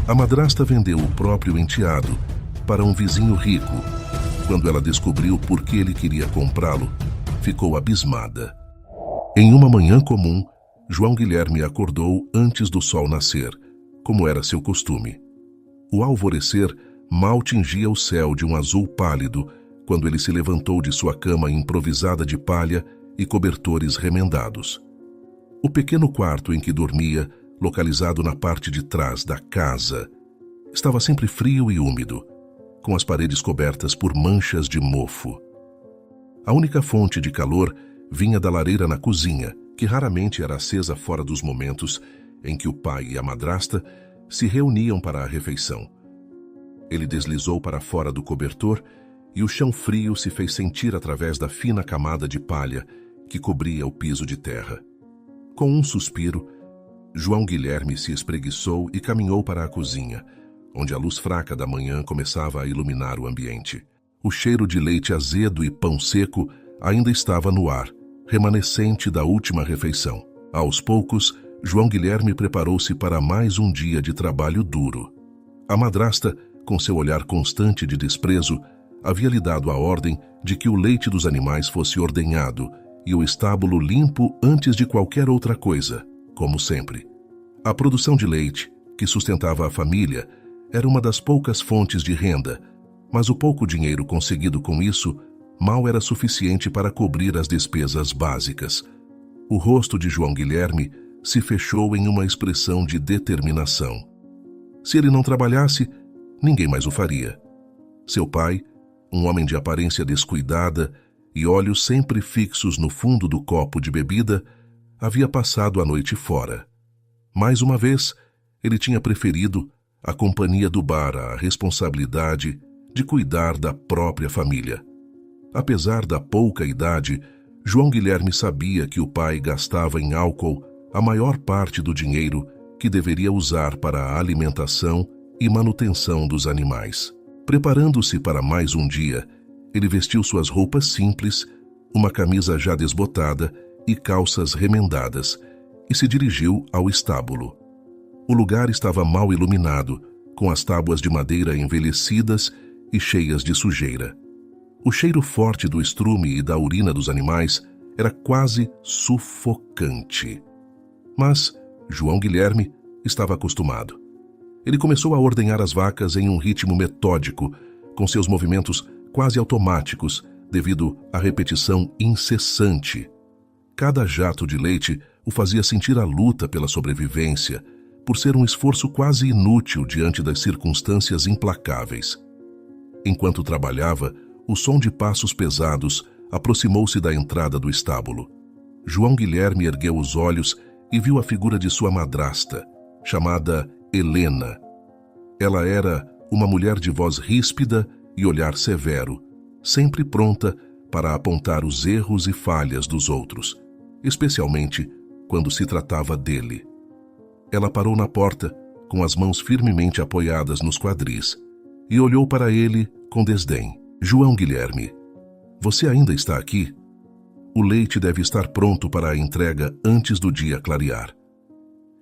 A madrasta vendeu o próprio enteado para um vizinho rico. Quando ela descobriu por que ele queria comprá-lo, ficou abismada. Em uma manhã comum, João Guilherme acordou antes do sol nascer, como era seu costume. O alvorecer mal tingia o céu de um azul pálido quando ele se levantou de sua cama improvisada de palha e cobertores remendados. O pequeno quarto em que dormia, localizado na parte de trás da casa, estava sempre frio e úmido, com as paredes cobertas por manchas de mofo. A única fonte de calor vinha da lareira na cozinha, que raramente era acesa fora dos momentos em que o pai e a madrasta se reuniam para a refeição. Ele deslizou para fora do cobertor e o chão frio se fez sentir através da fina camada de palha que cobria o piso de terra. Com um suspiro, João Guilherme se espreguiçou e caminhou para a cozinha, onde a luz fraca da manhã começava a iluminar o ambiente. O cheiro de leite azedo e pão seco ainda estava no ar, remanescente da última refeição. Aos poucos, João Guilherme preparou-se para mais um dia de trabalho duro. A madrasta, com seu olhar constante de desprezo, havia lhe dado a ordem de que o leite dos animais fosse ordenhado e o estábulo limpo antes de qualquer outra coisa, como sempre. A produção de leite, que sustentava a família, era uma das poucas fontes de renda, mas o pouco dinheiro conseguido com isso mal era suficiente para cobrir as despesas básicas. O rosto de João Guilherme se fechou em uma expressão de determinação. Se ele não trabalhasse, ninguém mais o faria. Seu pai, um homem de aparência descuidada e olhos sempre fixos no fundo do copo de bebida, havia passado a noite fora. Mais uma vez, ele tinha preferido a companhia do bar à responsabilidade de cuidar da própria família. Apesar da pouca idade, João Guilherme sabia que o pai gastava em álcool a maior parte do dinheiro que deveria usar para a alimentação e manutenção dos animais. Preparando-se para mais um dia, ele vestiu suas roupas simples, uma camisa já desbotada e calças remendadas, e se dirigiu ao estábulo. O lugar estava mal iluminado, com as tábuas de madeira envelhecidas e cheias de sujeira. O cheiro forte do estrume e da urina dos animais era quase sufocante. Mas João Guilherme estava acostumado. Ele começou a ordenhar as vacas em um ritmo metódico, com seus movimentos quase automáticos, devido à repetição incessante. Cada jato de leite o fazia sentir a luta pela sobrevivência, por ser um esforço quase inútil diante das circunstâncias implacáveis. Enquanto trabalhava, o som de passos pesados aproximou-se da entrada do estábulo. João Guilherme ergueu os olhos e viu a figura de sua madrasta, chamada Helena. Ela era uma mulher de voz ríspida e olhar severo, sempre pronta para apontar os erros e falhas dos outros, especialmente quando se tratava dele. Ela parou na porta, com as mãos firmemente apoiadas nos quadris, e olhou para ele com desdém. João Guilherme, você ainda está aqui? O leite deve estar pronto para a entrega antes do dia clarear.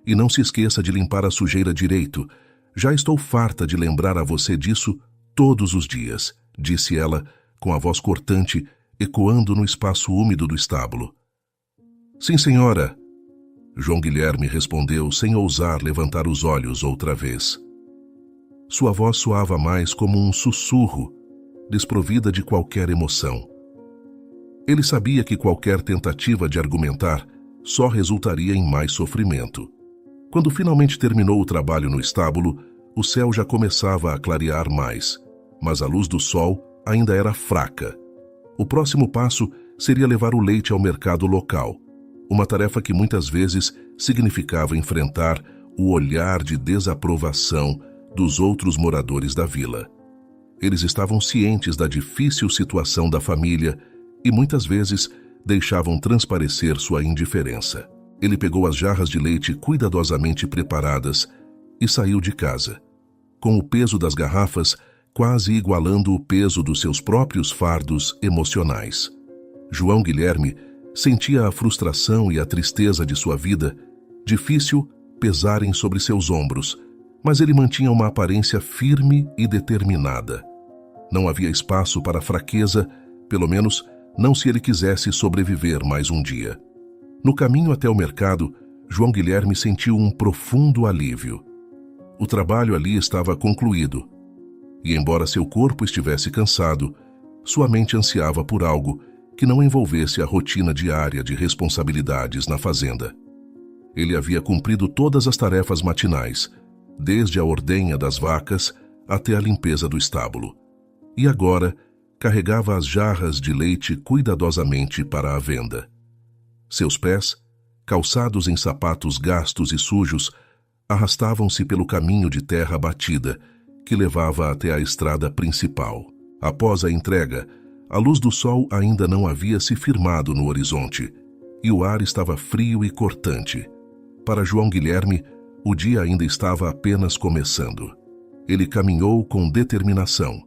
E não se esqueça de limpar a sujeira direito. Já estou farta de lembrar a você disso todos os dias, disse ela, com a voz cortante, ecoando no espaço úmido do estábulo. Sim, senhora. João Guilherme respondeu sem ousar levantar os olhos outra vez. Sua voz soava mais como um sussurro, desprovida de qualquer emoção. Ele sabia que qualquer tentativa de argumentar só resultaria em mais sofrimento. Quando finalmente terminou o trabalho no estábulo, o céu já começava a clarear mais, mas a luz do sol ainda era fraca. O próximo passo seria levar o leite ao mercado local, uma tarefa que muitas vezes significava enfrentar o olhar de desaprovação dos outros moradores da vila. Eles estavam cientes da difícil situação da família e muitas vezes deixavam transparecer sua indiferença. Ele pegou as jarras de leite cuidadosamente preparadas e saiu de casa, com o peso das garrafas quase igualando o peso dos seus próprios fardos emocionais. João Guilherme sentia a frustração e a tristeza de sua vida difícil pesarem sobre seus ombros, mas ele mantinha uma aparência firme e determinada. Não havia espaço para fraqueza, pelo menos não se ele quisesse sobreviver mais um dia. No caminho até o mercado, João Guilherme sentiu um profundo alívio. O trabalho ali estava concluído, e embora seu corpo estivesse cansado, sua mente ansiava por algo que não envolvesse a rotina diária de responsabilidades na fazenda. Ele havia cumprido todas as tarefas matinais, desde a ordenha das vacas até a limpeza do estábulo, e agora carregava as jarras de leite cuidadosamente para a venda. Seus pés, calçados em sapatos gastos e sujos, arrastavam-se pelo caminho de terra batida que levava até a estrada principal. Após a entrega, a luz do sol ainda não havia se firmado no horizonte e o ar estava frio e cortante. Para João Guilherme, o dia ainda estava apenas começando. Ele caminhou com determinação,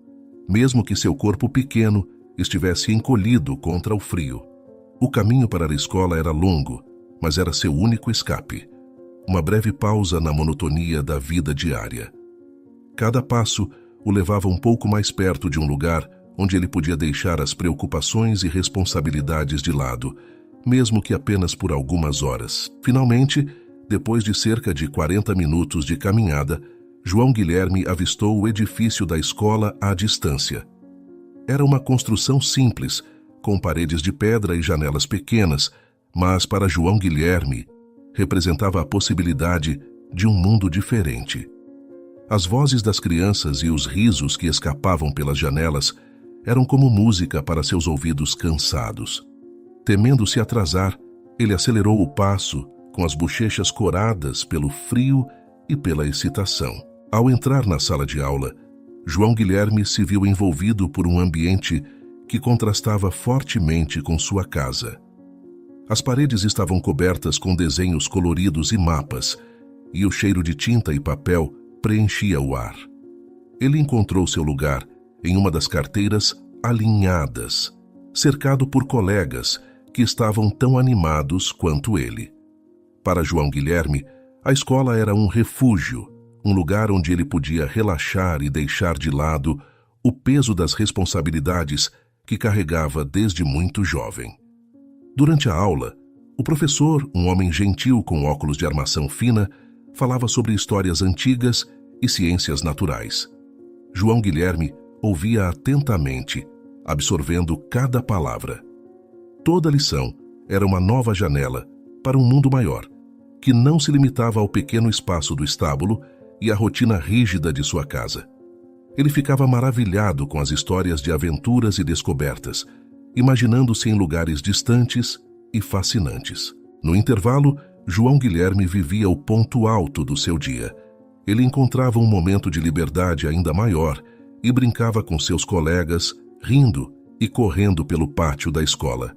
mesmo que seu corpo pequeno estivesse encolhido contra o frio. O caminho para a escola era longo, mas era seu único escape. Uma breve pausa na monotonia da vida diária. Cada passo o levava um pouco mais perto de um lugar onde ele podia deixar as preocupações e responsabilidades de lado, mesmo que apenas por algumas horas. Finalmente, depois de cerca de 40 minutos de caminhada, João Guilherme avistou o edifício da escola à distância. Era uma construção simples, com paredes de pedra e janelas pequenas, mas para João Guilherme representava a possibilidade de um mundo diferente. As vozes das crianças e os risos que escapavam pelas janelas eram como música para seus ouvidos cansados. Temendo se atrasar, ele acelerou o passo, com as bochechas coradas pelo frio e pela excitação. Ao entrar na sala de aula, João Guilherme se viu envolvido por um ambiente que contrastava fortemente com sua casa. As paredes estavam cobertas com desenhos coloridos e mapas, e o cheiro de tinta e papel preenchia o ar. Ele encontrou seu lugar em uma das carteiras alinhadas, cercado por colegas que estavam tão animados quanto ele. Para João Guilherme, a escola era um refúgio, um lugar onde ele podia relaxar e deixar de lado o peso das responsabilidades que carregava desde muito jovem. Durante a aula, o professor, um homem gentil com óculos de armação fina, falava sobre histórias antigas e ciências naturais. João Guilherme ouvia atentamente, absorvendo cada palavra. Toda lição era uma nova janela para um mundo maior, que não se limitava ao pequeno espaço do estábulo e à rotina rígida de sua casa. Ele ficava maravilhado com as histórias de aventuras e descobertas, imaginando-se em lugares distantes e fascinantes. No intervalo, João Guilherme vivia o ponto alto do seu dia. Ele encontrava um momento de liberdade ainda maior e brincava com seus colegas, rindo e correndo pelo pátio da escola.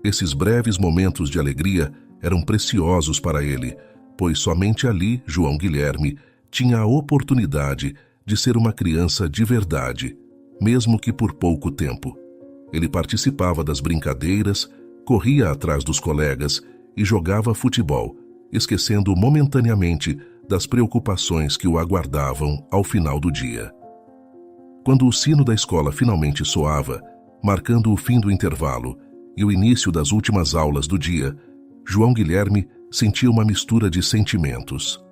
Esses breves momentos de alegria eram preciosos para ele, pois somente ali João Guilherme tinha a oportunidade de ser uma criança de verdade, mesmo que por pouco tempo. Ele participava das brincadeiras, corria atrás dos colegas e jogava futebol, esquecendo momentaneamente das preocupações que o aguardavam ao final do dia. Quando o sino da escola finalmente soava, marcando o fim do intervalo e o início das últimas aulas do dia, João Guilherme sentia uma mistura de sentimentos.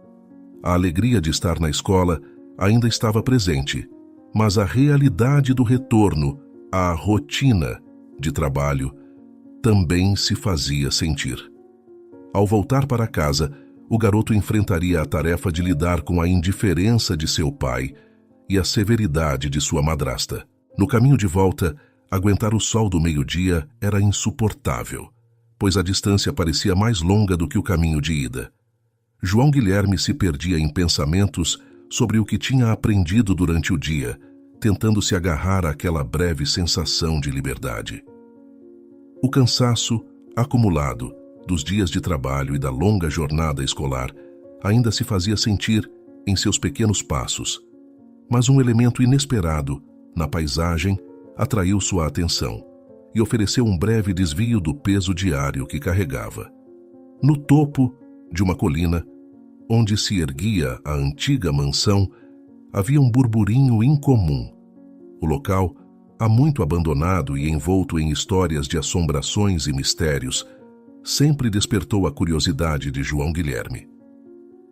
A alegria de estar na escola ainda estava presente, mas a realidade do retorno à rotina de trabalho também se fazia sentir. Ao voltar para casa, o garoto enfrentaria a tarefa de lidar com a indiferença de seu pai e a severidade de sua madrasta. No caminho de volta, aguentar o sol do meio-dia era insuportável, pois a distância parecia mais longa do que o caminho de ida. João Guilherme se perdia em pensamentos sobre o que tinha aprendido durante o dia, tentando se agarrar àquela breve sensação de liberdade. O cansaço acumulado dos dias de trabalho e da longa jornada escolar ainda se fazia sentir em seus pequenos passos, mas um elemento inesperado na paisagem atraiu sua atenção e ofereceu um breve desvio do peso diário que carregava. No topo de uma colina, onde se erguia a antiga mansão, havia um burburinho incomum. O local, há muito abandonado e envolto em histórias de assombrações e mistérios, sempre despertou a curiosidade de João Guilherme.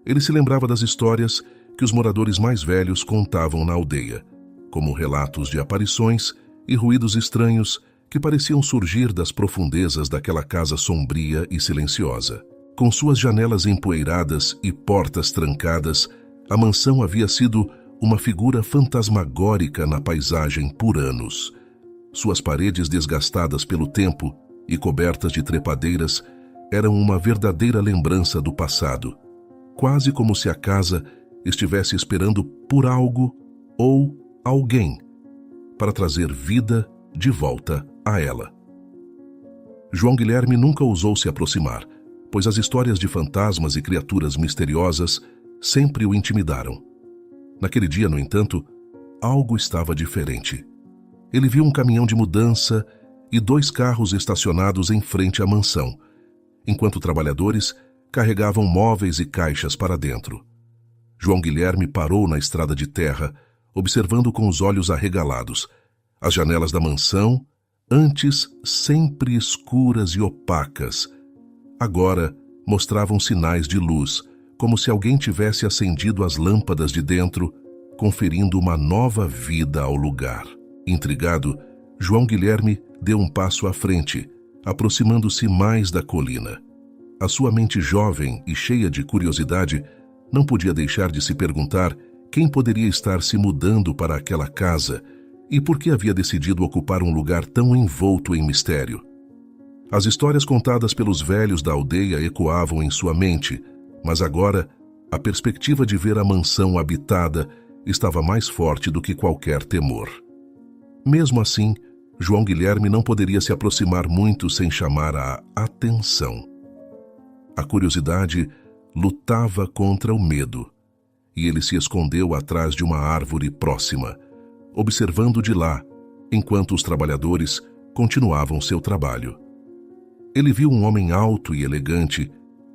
Ele se lembrava das histórias que os moradores mais velhos contavam na aldeia, como relatos de aparições e ruídos estranhos que pareciam surgir das profundezas daquela casa sombria e silenciosa. Com suas janelas empoeiradas e portas trancadas, a mansão havia sido uma figura fantasmagórica na paisagem por anos. Suas paredes desgastadas pelo tempo e cobertas de trepadeiras eram uma verdadeira lembrança do passado, quase como se a casa estivesse esperando por algo ou alguém para trazer vida de volta a ela. João Guilherme nunca ousou se aproximar, pois as histórias de fantasmas e criaturas misteriosas sempre o intimidaram. Naquele dia, no entanto, algo estava diferente. Ele viu um caminhão de mudança e 2 carros estacionados em frente à mansão, enquanto trabalhadores carregavam móveis e caixas para dentro. João Guilherme parou na estrada de terra, observando com os olhos arregalados. As janelas da mansão, antes sempre escuras e opacas, agora mostravam sinais de luz, como se alguém tivesse acendido as lâmpadas de dentro, conferindo uma nova vida ao lugar. Intrigado, João Guilherme deu um passo à frente, aproximando-se mais da colina. A sua mente jovem e cheia de curiosidade não podia deixar de se perguntar quem poderia estar se mudando para aquela casa e por que havia decidido ocupar um lugar tão envolto em mistério. As histórias contadas pelos velhos da aldeia ecoavam em sua mente, mas agora a perspectiva de ver a mansão habitada estava mais forte do que qualquer temor. Mesmo assim, João Guilherme não poderia se aproximar muito sem chamar a atenção. A curiosidade lutava contra o medo, e ele se escondeu atrás de uma árvore próxima, observando de lá, enquanto os trabalhadores continuavam seu trabalho. Ele viu um homem alto e elegante,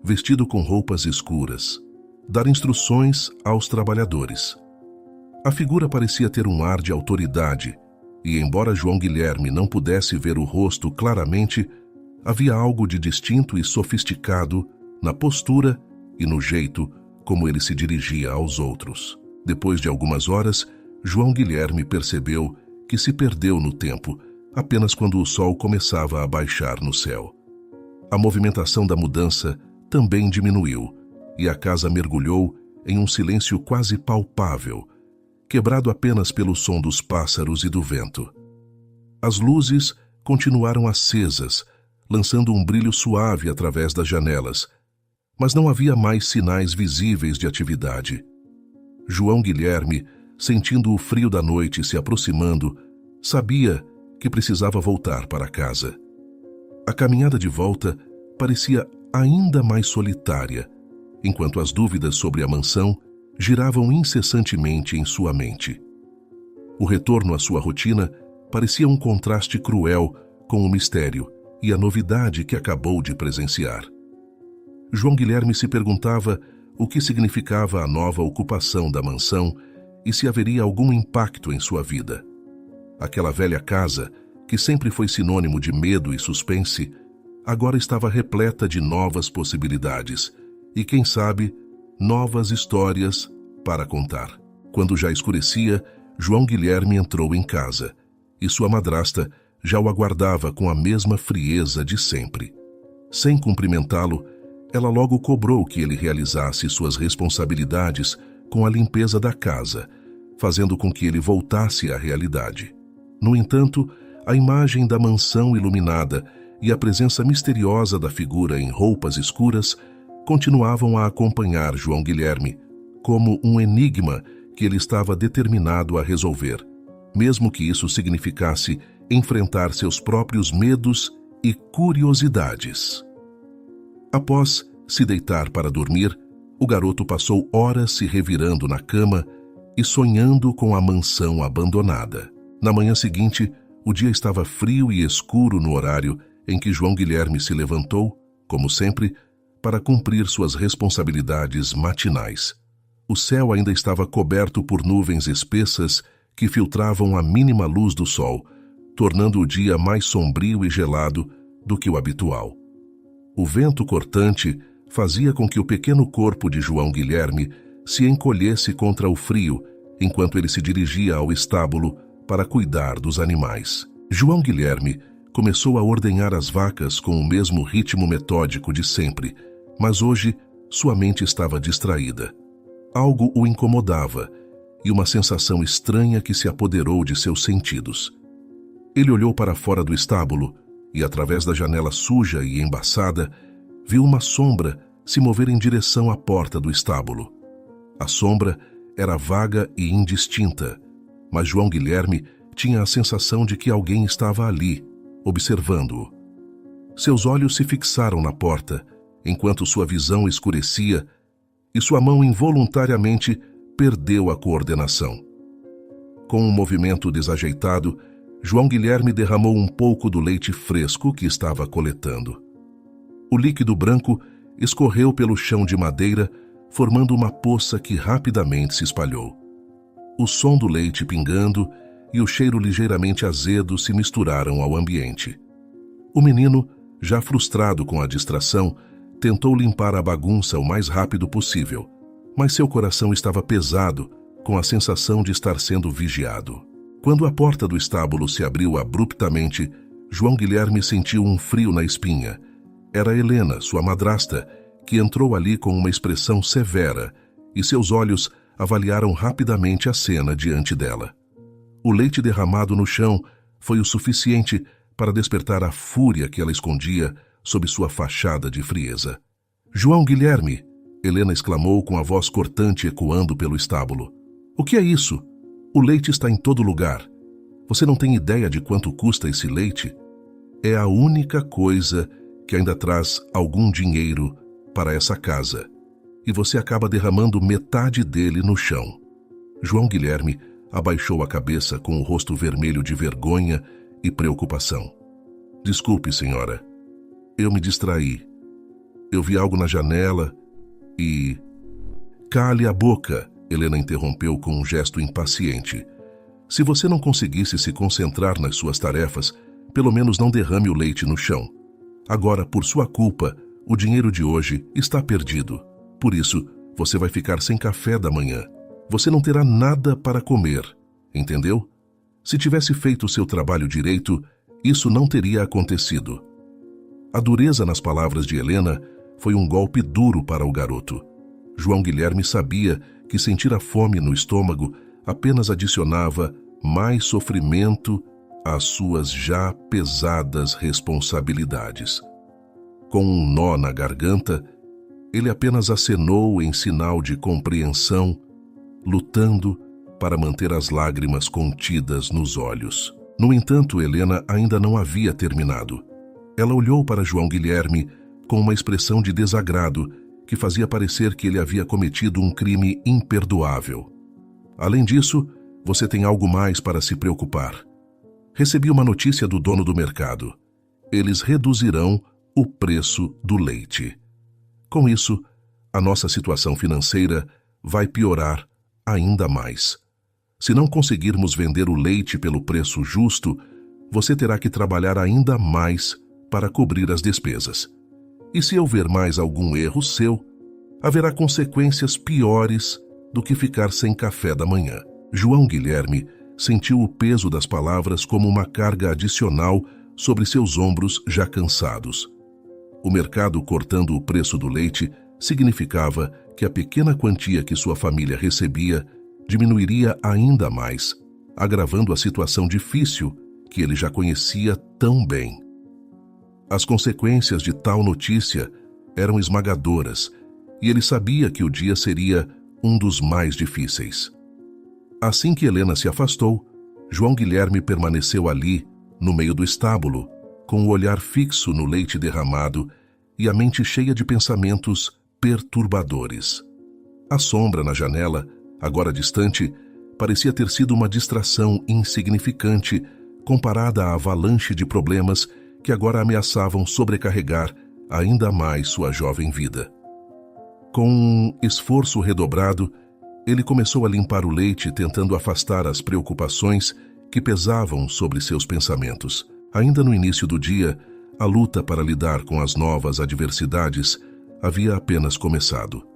vestido com roupas escuras, dar instruções aos trabalhadores. A figura parecia ter um ar de autoridade, e embora João Guilherme não pudesse ver o rosto claramente, havia algo de distinto e sofisticado na postura e no jeito como ele se dirigia aos outros. Depois de algumas horas, João Guilherme percebeu que se perdeu no tempo, apenas quando o sol começava a baixar no céu. A movimentação da mudança também diminuiu, e a casa mergulhou em um silêncio quase palpável, quebrado apenas pelo som dos pássaros e do vento. As luzes continuaram acesas, lançando um brilho suave através das janelas, mas não havia mais sinais visíveis de atividade. João Guilherme, sentindo o frio da noite se aproximando, sabia que precisava voltar para casa. A caminhada de volta parecia ainda mais solitária, enquanto as dúvidas sobre a mansão giravam incessantemente em sua mente. O retorno à sua rotina parecia um contraste cruel com o mistério e a novidade que acabou de presenciar. João Guilherme se perguntava o que significava a nova ocupação da mansão e se haveria algum impacto em sua vida. Aquela velha casa, que sempre foi sinônimo de medo e suspense, agora estava repleta de novas possibilidades e, quem sabe, novas histórias para contar. Quando já escurecia, João Guilherme entrou em casa e sua madrasta já o aguardava com a mesma frieza de sempre. Sem cumprimentá-lo, ela logo cobrou que ele realizasse suas responsabilidades com a limpeza da casa, fazendo com que ele voltasse à realidade. No entanto, a imagem da mansão iluminada e a presença misteriosa da figura em roupas escuras continuavam a acompanhar João Guilherme, como um enigma que ele estava determinado a resolver, mesmo que isso significasse enfrentar seus próprios medos e curiosidades. Após se deitar para dormir, o garoto passou horas se revirando na cama e sonhando com a mansão abandonada. Na manhã seguinte, o dia estava frio e escuro no horário em que João Guilherme se levantou, como sempre, para cumprir suas responsabilidades matinais. O céu ainda estava coberto por nuvens espessas que filtravam a mínima luz do sol, tornando o dia mais sombrio e gelado do que o habitual. O vento cortante fazia com que o pequeno corpo de João Guilherme se encolhesse contra o frio enquanto ele se dirigia ao estábulo para cuidar dos animais. João Guilherme começou a ordenhar as vacas com o mesmo ritmo metódico de sempre, mas hoje sua mente estava distraída. Algo o incomodava e uma sensação estranha que se apoderou de seus sentidos. Ele olhou para fora do estábulo e, através da janela suja e embaçada, viu uma sombra se mover em direção à porta do estábulo. A sombra era vaga e indistinta, mas João Guilherme tinha a sensação de que alguém estava ali, observando-o. Seus olhos se fixaram na porta, enquanto sua visão escurecia, e sua mão involuntariamente perdeu a coordenação. Com um movimento desajeitado, João Guilherme derramou um pouco do leite fresco que estava coletando. O líquido branco escorreu pelo chão de madeira, formando uma poça que rapidamente se espalhou. O som do leite pingando e o cheiro ligeiramente azedo se misturaram ao ambiente. O menino, já frustrado com a distração, tentou limpar a bagunça o mais rápido possível, mas seu coração estava pesado com a sensação de estar sendo vigiado. Quando a porta do estábulo se abriu abruptamente, João Guilherme sentiu um frio na espinha. Era Helena, sua madrasta, que entrou ali com uma expressão severa, e seus olhos avaliaram rapidamente a cena diante dela. O leite derramado no chão foi o suficiente para despertar a fúria que ela escondia sob sua fachada de frieza. "João Guilherme!" Helena exclamou com a voz cortante ecoando pelo estábulo. "O que é isso? O leite está em todo lugar. Você não tem ideia de quanto custa esse leite? É a única coisa que ainda traz algum dinheiro para essa casa. E você acaba derramando metade dele no chão." João Guilherme abaixou a cabeça com o rosto vermelho de vergonha e preocupação. "Desculpe, senhora. Eu me distraí. Eu vi algo na janela e..." "Cale a boca!" Helena interrompeu com um gesto impaciente. "Se você não conseguisse se concentrar nas suas tarefas, pelo menos não derrame o leite no chão. Agora, por sua culpa, o dinheiro de hoje está perdido. Por isso, você vai ficar sem café da manhã. Você não terá nada para comer, entendeu? Se tivesse feito o seu trabalho direito, isso não teria acontecido." A dureza nas palavras de Helena foi um golpe duro para o garoto. João Guilherme sabia que sentir a fome no estômago apenas adicionava mais sofrimento às suas já pesadas responsabilidades. Com um nó na garganta, ele apenas acenou em sinal de compreensão, lutando para manter as lágrimas contidas nos olhos. No entanto, Helena ainda não havia terminado. Ela olhou para João Guilherme com uma expressão de desagrado que fazia parecer que ele havia cometido um crime imperdoável. "Além disso, você tem algo mais para se preocupar. Recebi uma notícia do dono do mercado. Eles reduzirão o preço do leite. Com isso, a nossa situação financeira vai piorar ainda mais. Se não conseguirmos vender o leite pelo preço justo, você terá que trabalhar ainda mais para cobrir as despesas. E se houver mais algum erro seu, haverá consequências piores do que ficar sem café da manhã." João Guilherme sentiu o peso das palavras como uma carga adicional sobre seus ombros já cansados. O mercado cortando o preço do leite significava que a pequena quantia que sua família recebia diminuiria ainda mais, agravando a situação difícil que ele já conhecia tão bem. As consequências de tal notícia eram esmagadoras e ele sabia que o dia seria um dos mais difíceis. Assim que Helena se afastou, João Guilherme permaneceu ali, no meio do estábulo, com o olhar fixo no leite derramado e a mente cheia de pensamentos perturbadores. A sombra na janela, agora distante, parecia ter sido uma distração insignificante comparada à avalanche de problemas que agora ameaçavam sobrecarregar ainda mais sua jovem vida. Com um esforço redobrado, ele começou a limpar o leite, tentando afastar as preocupações que pesavam sobre seus pensamentos. Ainda no início do dia, a luta para lidar com as novas adversidades havia apenas começado.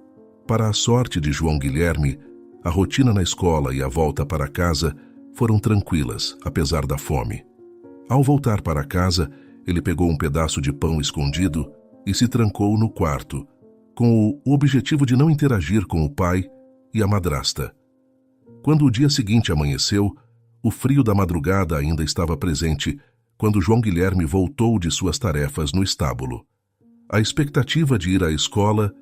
Para a sorte de João Guilherme, a rotina na escola e a volta para casa foram tranquilas, apesar da fome. Ao voltar para casa, ele pegou um pedaço de pão escondido e se trancou no quarto, com o objetivo de não interagir com o pai e a madrasta. Quando o dia seguinte amanheceu, o frio da madrugada ainda estava presente quando João Guilherme voltou de suas tarefas no estábulo. A expectativa de ir à escola,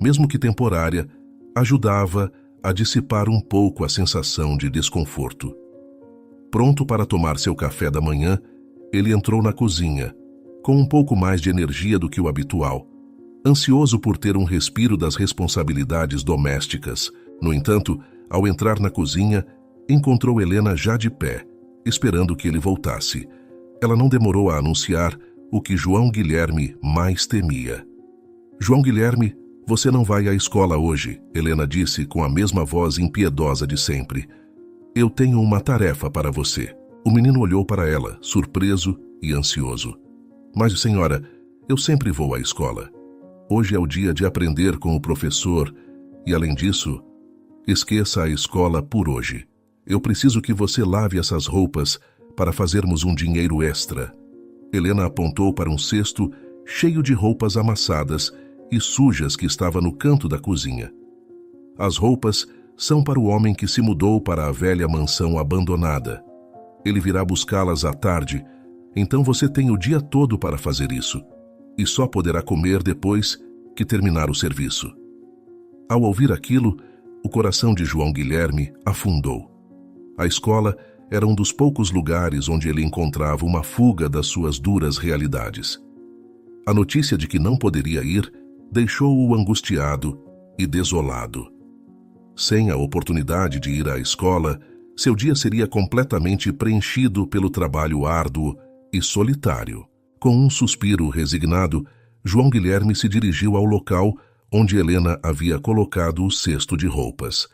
mesmo que temporária, ajudava a dissipar um pouco a sensação de desconforto. Pronto para tomar seu café da manhã, ele entrou na cozinha, com um pouco mais de energia do que o habitual, ansioso por ter um respiro das responsabilidades domésticas. No entanto, ao entrar na cozinha, encontrou Helena já de pé, esperando que ele voltasse. Ela não demorou a anunciar o que João Guilherme mais temia. "João Guilherme, você não vai à escola hoje", Helena disse com a mesma voz impiedosa de sempre. "Eu tenho uma tarefa para você." O menino olhou para ela, surpreso e ansioso. "Mas, senhora, eu sempre vou à escola. Hoje é o dia de aprender com o professor e, além disso, esqueça a escola por hoje. Eu preciso que você lave essas roupas para fazermos um dinheiro extra." Helena apontou para um cesto cheio de roupas amassadas e sujas que estava no canto da cozinha. "As roupas são para o homem que se mudou para a velha mansão abandonada. Ele virá buscá-las à tarde, então você tem o dia todo para fazer isso, e só poderá comer depois que terminar o serviço." Ao ouvir aquilo, o coração de João Guilherme afundou. A escola era um dos poucos lugares onde ele encontrava uma fuga das suas duras realidades. A notícia de que não poderia ir deixou-o angustiado e desolado. Sem a oportunidade de ir à escola, seu dia seria completamente preenchido pelo trabalho árduo e solitário. Com um suspiro resignado, João Guilherme se dirigiu ao local onde Helena havia colocado o cesto de roupas.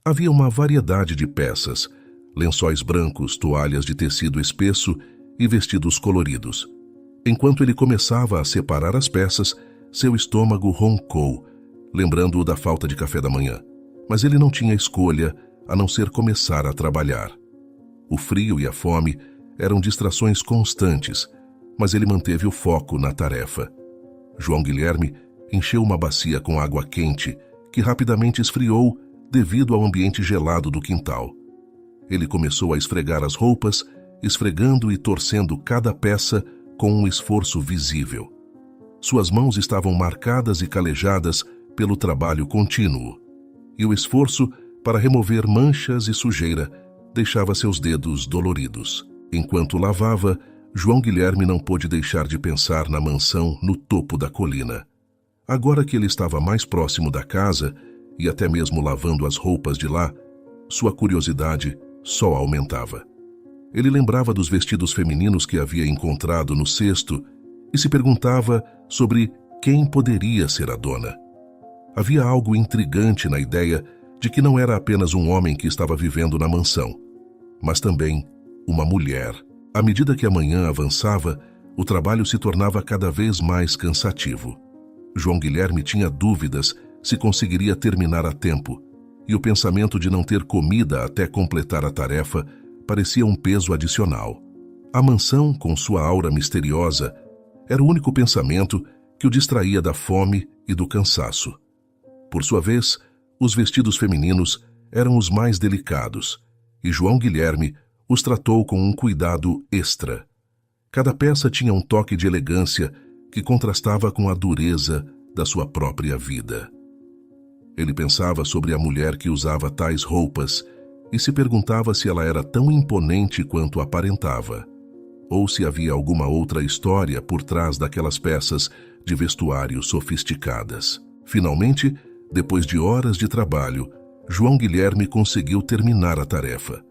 Havia uma variedade de peças: lençóis brancos, toalhas de tecido espesso e vestidos coloridos. Enquanto ele começava a separar as peças, seu estômago roncou, lembrando-o da falta de café da manhã. Mas ele não tinha escolha a não ser começar a trabalhar. O frio e a fome eram distrações constantes, mas ele manteve o foco na tarefa. João Guilherme encheu uma bacia com água quente, que rapidamente esfriou devido ao ambiente gelado do quintal. Ele começou a esfregar as roupas, esfregando e torcendo cada peça com um esforço visível. Suas mãos estavam marcadas e calejadas pelo trabalho contínuo, e o esforço para remover manchas e sujeira deixava seus dedos doloridos. Enquanto lavava, João Guilherme não pôde deixar de pensar na mansão no topo da colina. Agora que ele estava mais próximo da casa, e até mesmo lavando as roupas de lá, sua curiosidade só aumentava. Ele lembrava dos vestidos femininos que havia encontrado no cesto e se perguntava sobre quem poderia ser a dona. Havia algo intrigante na ideia de que não era apenas um homem que estava vivendo na mansão, mas também uma mulher. À medida que a manhã avançava, o trabalho se tornava cada vez mais cansativo. João Guilherme tinha dúvidas se conseguiria terminar a tempo, e o pensamento de não ter comida até completar a tarefa parecia um peso adicional. A mansão, com sua aura misteriosa, era o único pensamento que o distraía da fome e do cansaço. Por sua vez, os vestidos femininos eram os mais delicados, e João Guilherme os tratou com um cuidado extra. Cada peça tinha um toque de elegância que contrastava com a dureza da sua própria vida. Ele pensava sobre a mulher que usava tais roupas e se perguntava se ela era tão imponente quanto aparentava, ou se havia alguma outra história por trás daquelas peças de vestuário sofisticadas. Finalmente, depois de horas de trabalho, João Guilherme conseguiu terminar a tarefa.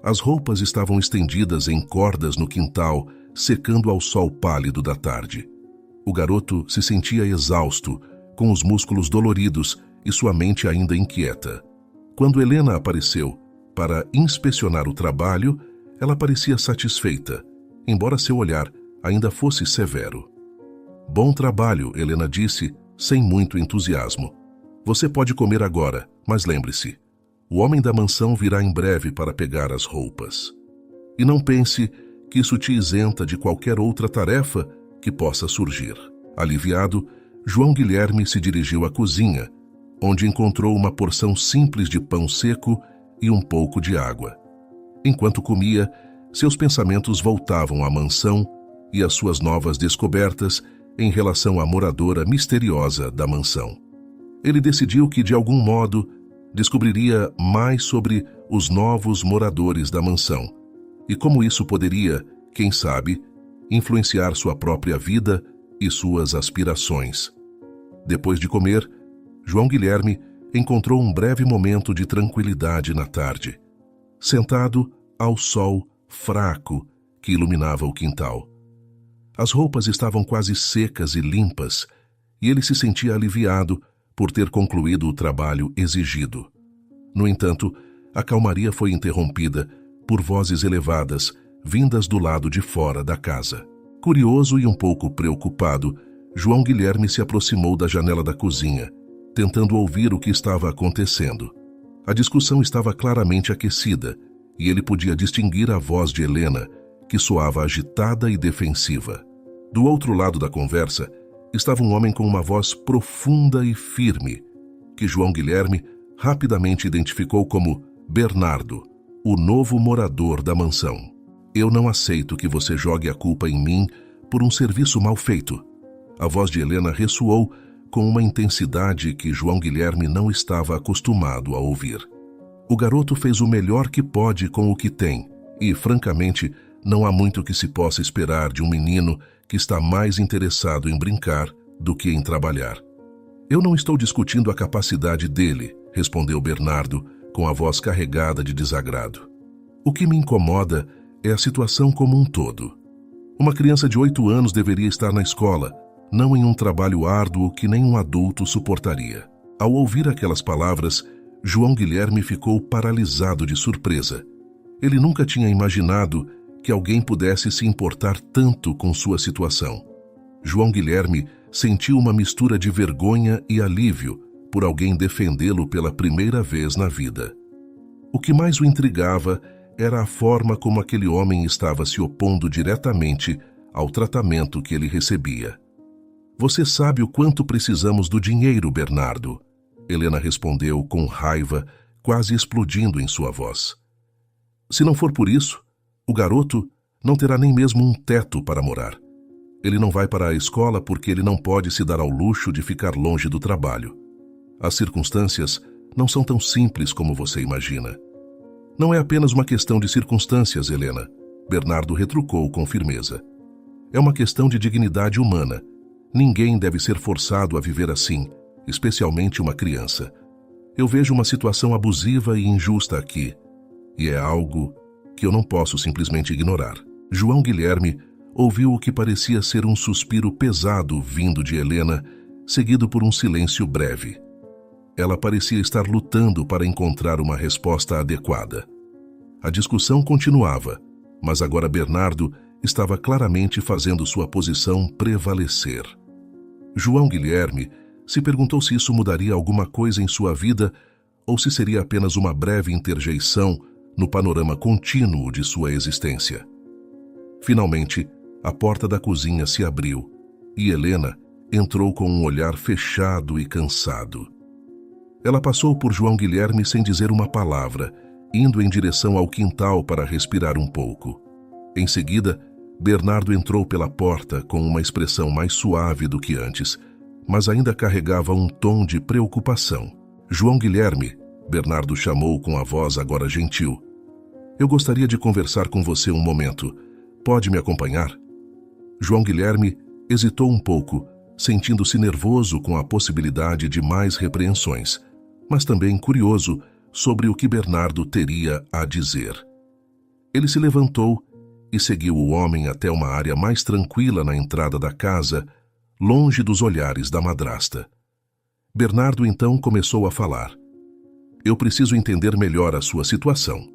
As roupas estavam estendidas em cordas no quintal, secando ao sol pálido da tarde. O garoto se sentia exausto, com os músculos doloridos e sua mente ainda inquieta. Quando Helena apareceu para inspecionar o trabalho, ela parecia satisfeita, embora seu olhar ainda fosse severo. "Bom trabalho", Helena disse, sem muito entusiasmo. "Você pode comer agora, mas lembre-se, o homem da mansão virá em breve para pegar as roupas. E não pense que isso te isenta de qualquer outra tarefa que possa surgir." Aliviado, João Guilherme se dirigiu à cozinha, onde encontrou uma porção simples de pão seco e um pouco de água. Enquanto comia, seus pensamentos voltavam à mansão e às suas novas descobertas em relação à moradora misteriosa da mansão. Ele decidiu que, de algum modo, descobriria mais sobre os novos moradores da mansão e como isso poderia, quem sabe, influenciar sua própria vida e suas aspirações. Depois de comer, João Guilherme encontrou um breve momento de tranquilidade na tarde, sentado ao sol fraco que iluminava o quintal. As roupas estavam quase secas e limpas, e ele se sentia aliviado por ter concluído o trabalho exigido. No entanto, a calmaria foi interrompida por vozes elevadas vindas do lado de fora da casa. Curioso e um pouco preocupado, João Guilherme se aproximou da janela da cozinha, tentando ouvir o que estava acontecendo. A discussão estava claramente aquecida, e ele podia distinguir a voz de Helena, que soava agitada e defensiva. Do outro lado da conversa, estava um homem com uma voz profunda e firme, que João Guilherme rapidamente identificou como Bernardo, o novo morador da mansão. "Eu não aceito que você jogue a culpa em mim por um serviço mal feito." A voz de Helena ressoou com uma intensidade que João Guilherme não estava acostumado a ouvir. O garoto fez o melhor que pode com o que tem, e, francamente, não há muito que se possa esperar de um menino que está mais interessado em brincar do que em trabalhar. "Eu não estou discutindo a capacidade dele", respondeu Bernardo, com a voz carregada de desagrado. "O que me incomoda é a situação como um todo. Uma criança de 8 anos deveria estar na escola, não em um trabalho árduo que nem um adulto suportaria." Ao ouvir aquelas palavras, João Guilherme ficou paralisado de surpresa. Ele nunca tinha imaginado que alguém pudesse se importar tanto com sua situação. João Guilherme sentiu uma mistura de vergonha e alívio por alguém defendê-lo pela primeira vez na vida. O que mais o intrigava era a forma como aquele homem estava se opondo diretamente ao tratamento que ele recebia. "Você sabe o quanto precisamos do dinheiro, Bernardo", Helena respondeu com raiva, quase explodindo em sua voz. "Se não for por isso, o garoto não terá nem mesmo um teto para morar. Ele não vai para a escola porque ele não pode se dar ao luxo de ficar longe do trabalho. As circunstâncias não são tão simples como você imagina." "Não é apenas uma questão de circunstâncias, Helena", Bernardo retrucou com firmeza. "É uma questão de dignidade humana. Ninguém deve ser forçado a viver assim, especialmente uma criança. Eu vejo uma situação abusiva e injusta aqui, e é algo que eu não posso simplesmente ignorar." João Guilherme ouviu o que parecia ser um suspiro pesado vindo de Helena, seguido por um silêncio breve. Ela parecia estar lutando para encontrar uma resposta adequada. A discussão continuava, mas agora Bernardo estava claramente fazendo sua posição prevalecer. João Guilherme se perguntou se isso mudaria alguma coisa em sua vida ou se seria apenas uma breve interjeição no panorama contínuo de sua existência. Finalmente, a porta da cozinha se abriu e Helena entrou com um olhar fechado e cansado. Ela passou por João Guilherme sem dizer uma palavra, indo em direção ao quintal para respirar um pouco. Em seguida, Bernardo entrou pela porta com uma expressão mais suave do que antes, mas ainda carregava um tom de preocupação. "João Guilherme", Bernardo chamou com a voz agora gentil. "Eu gostaria de conversar com você um momento. Pode me acompanhar?" João Guilherme hesitou um pouco, sentindo-se nervoso com a possibilidade de mais repreensões, mas também curioso sobre o que Bernardo teria a dizer. Ele se levantou e seguiu o homem até uma área mais tranquila na entrada da casa, longe dos olhares da madrasta. Bernardo então começou a falar. Eu preciso entender melhor a sua situação.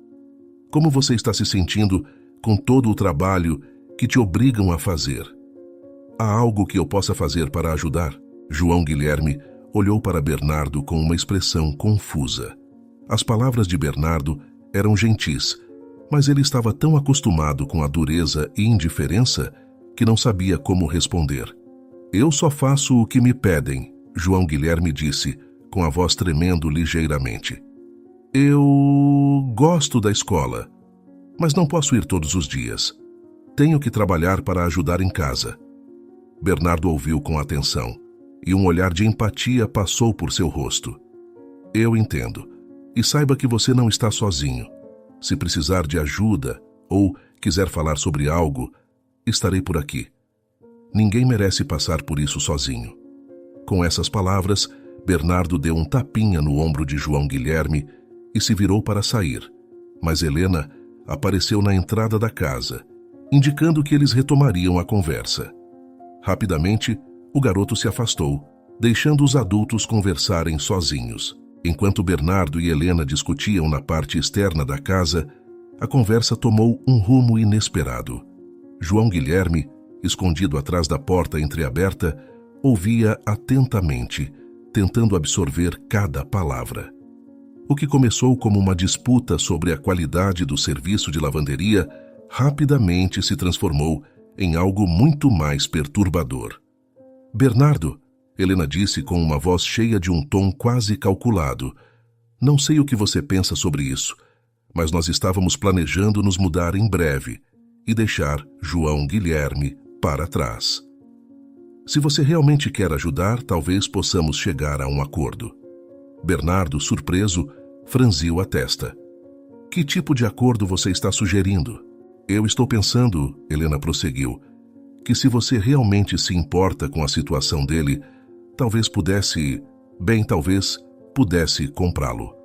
Como você está se sentindo com todo o trabalho que te obrigam a fazer? Há algo que eu possa fazer para ajudar? João Guilherme olhou para Bernardo com uma expressão confusa. As palavras de Bernardo eram gentis, mas ele estava tão acostumado com a dureza e indiferença que não sabia como responder. Eu só faço o que me pedem, João Guilherme disse, com a voz tremendo ligeiramente. Eu gosto da escola, mas não posso ir todos os dias. Tenho que trabalhar para ajudar em casa. Bernardo ouviu com atenção, e um olhar de empatia passou por seu rosto. Eu entendo, e saiba que você não está sozinho. Se precisar de ajuda ou quiser falar sobre algo, estarei por aqui. Ninguém merece passar por isso sozinho. Com essas palavras, Bernardo deu um tapinha no ombro de João Guilherme e se virou para sair, mas Helena apareceu na entrada da casa, indicando que eles retomariam a conversa. Rapidamente, o garoto se afastou, deixando os adultos conversarem sozinhos. Enquanto Bernardo e Helena discutiam na parte externa da casa, a conversa tomou um rumo inesperado. João Guilherme, escondido atrás da porta entreaberta, ouvia atentamente, tentando absorver cada palavra. O que começou como uma disputa sobre a qualidade do serviço de lavanderia rapidamente se transformou em algo muito mais perturbador. Bernardo, Helena disse com uma voz cheia de um tom quase calculado, não sei o que você pensa sobre isso, mas nós estávamos planejando nos mudar em breve e deixar João Guilherme para trás. Se você realmente quer ajudar, talvez possamos chegar a um acordo. Bernardo, surpreso, franziu a testa. Que tipo de acordo você está sugerindo? Eu estou pensando, Helena prosseguiu, que se você realmente se importa com a situação dele, talvez pudesse comprá-lo.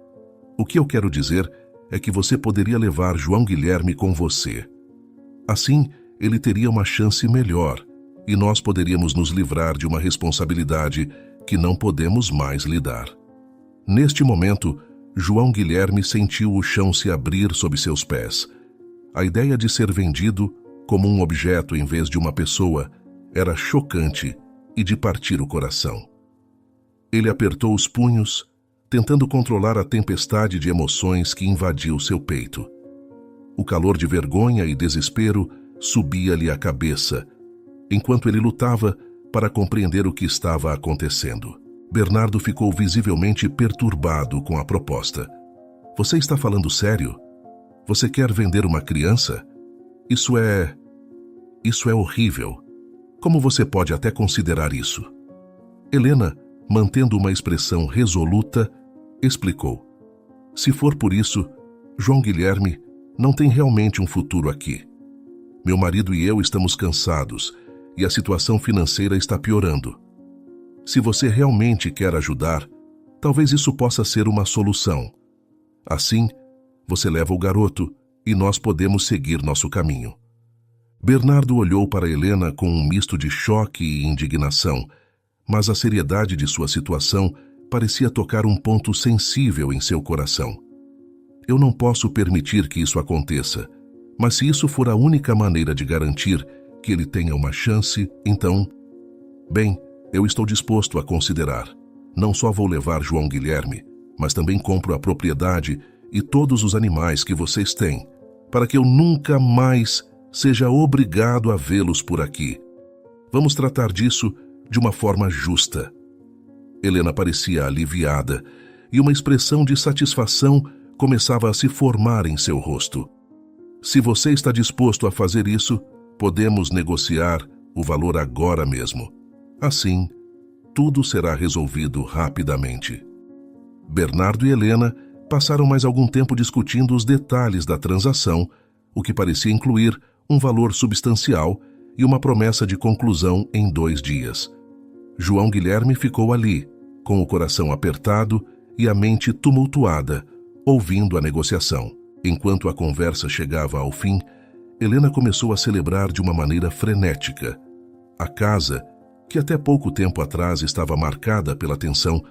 O que eu quero dizer é que você poderia levar João Guilherme com você. Assim, ele teria uma chance melhor e nós poderíamos nos livrar de uma responsabilidade que não podemos mais lidar. Neste momento, João Guilherme sentiu o chão se abrir sob seus pés. A ideia de ser vendido como um objeto em vez de uma pessoa era chocante e de partir o coração. Ele apertou os punhos, tentando controlar a tempestade de emoções que invadiu seu peito. O calor de vergonha e desespero subia-lhe à cabeça, enquanto ele lutava para compreender o que estava acontecendo. Bernardo ficou visivelmente perturbado com a proposta. Você está falando sério? Você quer vender uma criança? Isso é horrível. Como você pode até considerar isso? Helena, mantendo uma expressão resoluta, explicou. Se for por isso, João Guilherme não tem realmente um futuro aqui. Meu marido e eu estamos cansados e a situação financeira está piorando. Se você realmente quer ajudar, talvez isso possa ser uma solução. Assim, você leva o garoto e nós podemos seguir nosso caminho. Bernardo olhou para Helena com um misto de choque e indignação, mas a seriedade de sua situação parecia tocar um ponto sensível em seu coração. Eu não posso permitir que isso aconteça, mas se isso for a única maneira de garantir que ele tenha uma chance, então... Bem, eu estou disposto a considerar. Não só vou levar João Guilherme, mas também compro a propriedade e todos os animais que vocês têm, para que eu nunca mais seja obrigado a vê-los por aqui. Vamos tratar disso de uma forma justa. Helena parecia aliviada e uma expressão de satisfação começava a se formar em seu rosto. Se você está disposto a fazer isso, podemos negociar o valor agora mesmo. Assim, tudo será resolvido rapidamente. Bernardo e Helena passaram mais algum tempo discutindo os detalhes da transação, o que parecia incluir um valor substancial e uma promessa de conclusão em 2 dias. João Guilherme ficou ali, com o coração apertado e a mente tumultuada, ouvindo a negociação. Enquanto a conversa chegava ao fim, Helena começou a celebrar de uma maneira frenética. A casa, que até pouco tempo atrás estava marcada pela tensão,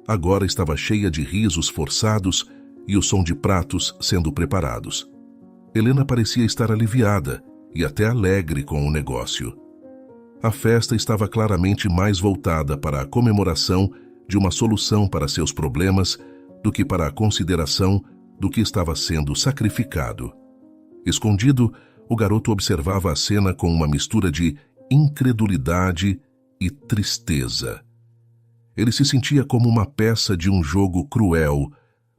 agora estava cheia de risos forçados e o som de pratos sendo preparados. Helena parecia estar aliviada e até alegre com o negócio. A festa estava claramente mais voltada para a comemoração de uma solução para seus problemas do que para a consideração do que estava sendo sacrificado. Escondido, o garoto observava a cena com uma mistura de incredulidade e tristeza. Ele se sentia como uma peça de um jogo cruel,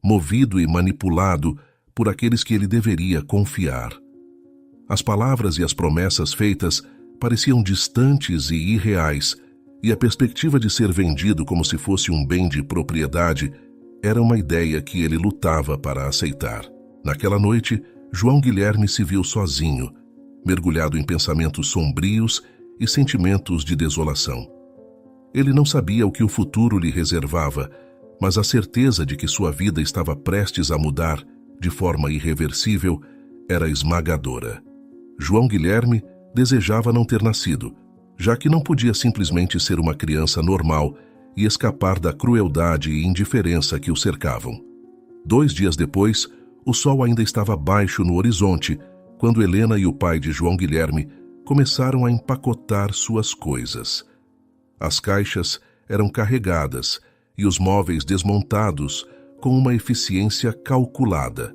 movido e manipulado por aqueles que ele deveria confiar. As palavras e as promessas feitas pareciam distantes e irreais, e a perspectiva de ser vendido como se fosse um bem de propriedade era uma ideia que ele lutava para aceitar. Naquela noite, João Guilherme se viu sozinho, mergulhado em pensamentos sombrios e sentimentos de desolação. Ele não sabia o que o futuro lhe reservava, mas a certeza de que sua vida estava prestes a mudar de forma irreversível era esmagadora. João Guilherme desejava não ter nascido, já que não podia simplesmente ser uma criança normal e escapar da crueldade e indiferença que o cercavam. 2 dias depois, o sol ainda estava baixo no horizonte, quando Helena e o pai de João Guilherme começaram a empacotar suas coisas. As caixas eram carregadas e os móveis desmontados com uma eficiência calculada.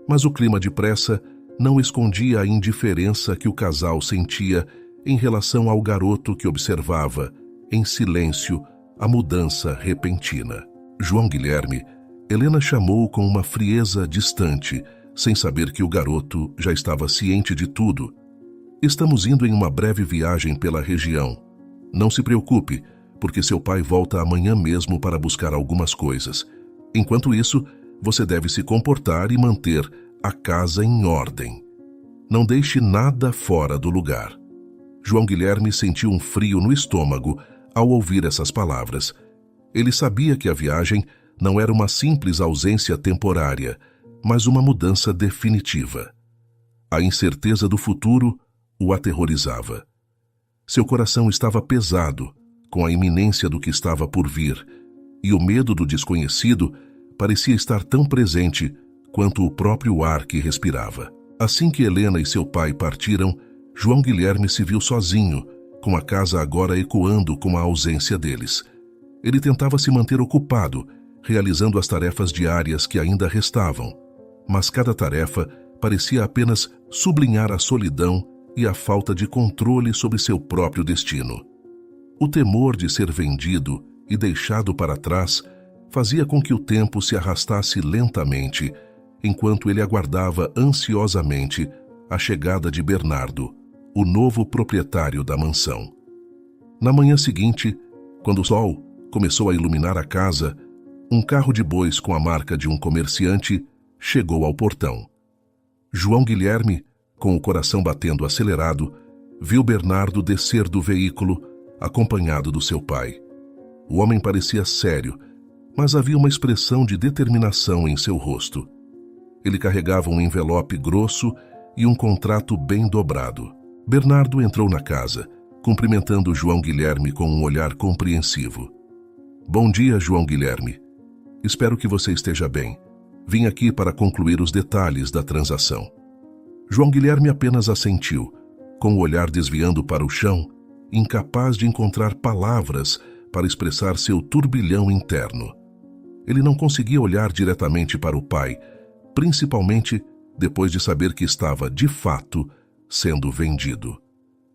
Mas o clima de pressa não escondia a indiferença que o casal sentia em relação ao garoto que observava, em silêncio, a mudança repentina. João Guilherme, Helena chamou com uma frieza distante, sem saber que o garoto já estava ciente de tudo. Estamos indo em uma breve viagem pela região. Não se preocupe, porque seu pai volta amanhã mesmo para buscar algumas coisas. Enquanto isso, você deve se comportar e manter a casa em ordem. Não deixe nada fora do lugar. João Guilherme sentiu um frio no estômago ao ouvir essas palavras. Ele sabia que a viagem não era uma simples ausência temporária, mas uma mudança definitiva. A incerteza do futuro o aterrorizava. Seu coração estava pesado com a iminência do que estava por vir, e o medo do desconhecido parecia estar tão presente quanto o próprio ar que respirava. Assim que Helena e seu pai partiram, João Guilherme se viu sozinho, com a casa agora ecoando com a ausência deles. Ele tentava se manter ocupado, realizando as tarefas diárias que ainda restavam, mas cada tarefa parecia apenas sublinhar a solidão e a falta de controle sobre seu próprio destino. O temor de ser vendido e deixado para trás fazia com que o tempo se arrastasse lentamente, enquanto ele aguardava ansiosamente a chegada de Bernardo, o novo proprietário da mansão. Na manhã seguinte, quando o sol começou a iluminar a casa, um carro de bois com a marca de um comerciante chegou ao portão. João Guilherme, com o coração batendo acelerado, viu Bernardo descer do veículo, acompanhado do seu pai. O homem parecia sério, mas havia uma expressão de determinação em seu rosto. Ele carregava um envelope grosso e um contrato bem dobrado. Bernardo entrou na casa, cumprimentando João Guilherme com um olhar compreensivo. Bom dia, João Guilherme. Espero que você esteja bem. Vim aqui para concluir os detalhes da transação. João Guilherme apenas assentiu, com o olhar desviando para o chão, incapaz de encontrar palavras para expressar seu turbilhão interno. Ele não conseguia olhar diretamente para o pai, principalmente depois de saber que estava, de fato, sendo vendido.